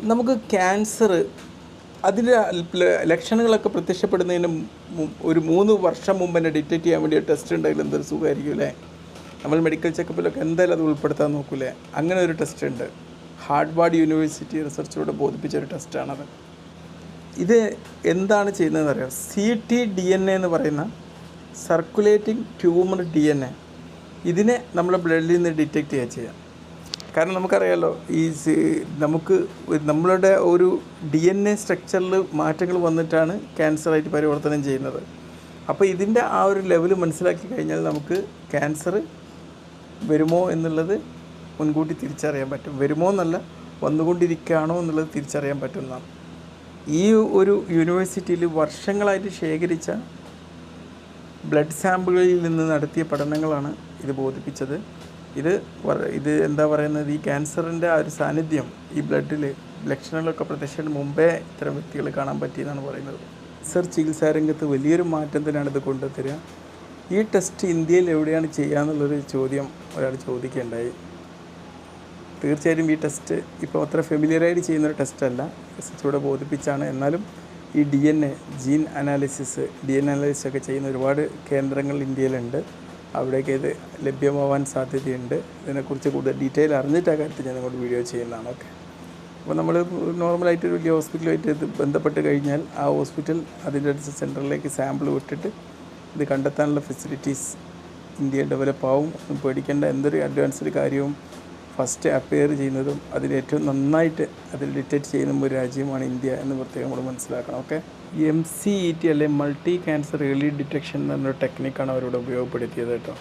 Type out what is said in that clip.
നമുക്ക് ക്യാൻസർ അതിൻ്റെ ലക്ഷണങ്ങളൊക്കെ പ്രത്യക്ഷപ്പെടുന്നതിന് ഒരു 3 വർഷം മുമ്പ് തന്നെ ഡിറ്റക്റ്റ് ചെയ്യാൻ വേണ്ടി ടെസ്റ്റ് ഉണ്ടെങ്കിൽ എന്തൊരു സുഖമായിരിക്കും അല്ലേ? നമ്മൾ മെഡിക്കൽ ചെക്കപ്പിലൊക്കെ എന്തായാലും അത് ഉൾപ്പെടുത്താൻ നോക്കൂലേ? അങ്ങനെ ഒരു ടെസ്റ്റ് ഉണ്ട്. ഹാർവാർഡ് യൂണിവേഴ്സിറ്റി റിസർച്ചിലൂടെ ബോധിപ്പിച്ചൊരു ടെസ്റ്റാണത്. ഇത് എന്താണ് ചെയ്യുന്നതെന്ന് അറിയാം. ctDNA എന്ന് പറയുന്ന സർക്കുലേറ്റിംഗ് ട്യൂമർ DNA ഇതിനെ നമ്മുടെ ബ്ലഡിൽ നിന്ന് ഡിറ്റക്റ്റ് ചെയ്യാം. കാരണം നമുക്കറിയാമല്ലോ, നമ്മളുടെ ഒരു DNA സ്ട്രക്ചറിൽ മാറ്റങ്ങൾ വന്നിട്ടാണ് ക്യാൻസറായിട്ട് പരിവർത്തനം ചെയ്യുന്നത്. അപ്പോൾ ഇതിൻ്റെ ആ ഒരു ലെവൽ മനസ്സിലാക്കി കഴിഞ്ഞാൽ നമുക്ക് ക്യാൻസർ വരുമോ എന്നുള്ളത് മുൻകൂട്ടി തിരിച്ചറിയാൻ പറ്റും. വരുമോ എന്നല്ല, വന്നുകൊണ്ടിരിക്കുകയാണോ എന്നുള്ളത് തിരിച്ചറിയാൻ പറ്റുന്നതാണ്. ഈ ഒരു യൂണിവേഴ്സിറ്റിയിൽ വർഷങ്ങളായിട്ട് ശേഖരിച്ച ബ്ലഡ് സാമ്പിളുകളിൽ നിന്ന് നടത്തിയ പഠനങ്ങളാണ് ഇത് ബോധിപ്പിച്ചത്. ഇത് എന്താ പറയുന്നത്, ഈ ക്യാൻസറിൻ്റെ ആ ഒരു സാന്നിധ്യം ഈ ബ്ലഡിൽ ലക്ഷണങ്ങളൊക്കെ പ്രത്യക്ഷത്തിന് മുമ്പേ ഇത്തരം വ്യക്തികൾ കാണാൻ പറ്റിയെന്നാണ് പറയുന്നത്. ചികിത്സാരംഗത്ത് വലിയൊരു മാറ്റം തന്നെയാണ് ഇത് കൊണ്ടുതരിക. ഈ ടെസ്റ്റ് ഇന്ത്യയിൽ എവിടെയാണ് ചെയ്യുക എന്നുള്ളൊരു ചോദ്യം ഒരാൾ ചോദിക്കുകയുണ്ടായി. തീർച്ചയായും ഈ ടെസ്റ്റ് ഇപ്പോൾ അത്ര ഫെമിലിയറായിട്ട് ചെയ്യുന്നൊരു ടെസ്റ്റല്ല, റിസർച്ചിലൂടെ ബോധിപ്പിച്ചാണ്. എന്നാലും ഈ ജീൻ അനാലിസിസ് ഒക്കെ ചെയ്യുന്ന ഒരുപാട് കേന്ദ്രങ്ങൾ ഇന്ത്യയിലുണ്ട്. അവിടേക്ക് ഇത് ലഭ്യമാവാൻ സാധ്യതയുണ്ട്. ഇതിനെക്കുറിച്ച് കൂടുതൽ ഡീറ്റെയിൽ അറിഞ്ഞിട്ട് ആ കാര്യത്തിൽ ഞാൻ നിങ്ങളോട് വീഡിയോ ചെയ്യുന്നതാണ്. ഓക്കെ, അപ്പോൾ നമ്മൾ നോർമലായിട്ട് ഒരു വലിയ ഹോസ്പിറ്റലുമായിട്ട് ഇത് ബന്ധപ്പെട്ട് കഴിഞ്ഞാൽ ആ ഹോസ്പിറ്റൽ അതിൻ്റെ അടുത്ത സെൻറ്ററിലേക്ക് സാമ്പിൾ വിട്ടിട്ട് ഇത് കണ്ടെത്താനുള്ള ഫെസിലിറ്റീസ് ഇന്ത്യ ഡെവലപ്പ് ആവും. പേടിക്കേണ്ട എന്തൊരു അഡ്വാൻസ്ഡ് കാര്യവും ഫസ്റ്റ് അപ്പിയർ ചെയ്യുന്നതും അതിലേറ്റവും നന്നായിട്ട് അതിൽ ഡിറ്റക്റ്റ് ചെയ്യുന്ന ഒരു രാജ്യമാണ് ഇന്ത്യ എന്ന് പ്രത്യേകം നമ്മൾ മനസ്സിലാക്കണം. ഓക്കെ, MCET അല്ലെങ്കിൽ മൾട്ടി ക്യാൻസർ ഏർലി ഡിറ്റക്ഷൻ എന്നൊരു ടെക്നിക്കാണ് അവരോട് ഉപയോഗപ്പെടുത്തിയത് കേട്ടോ.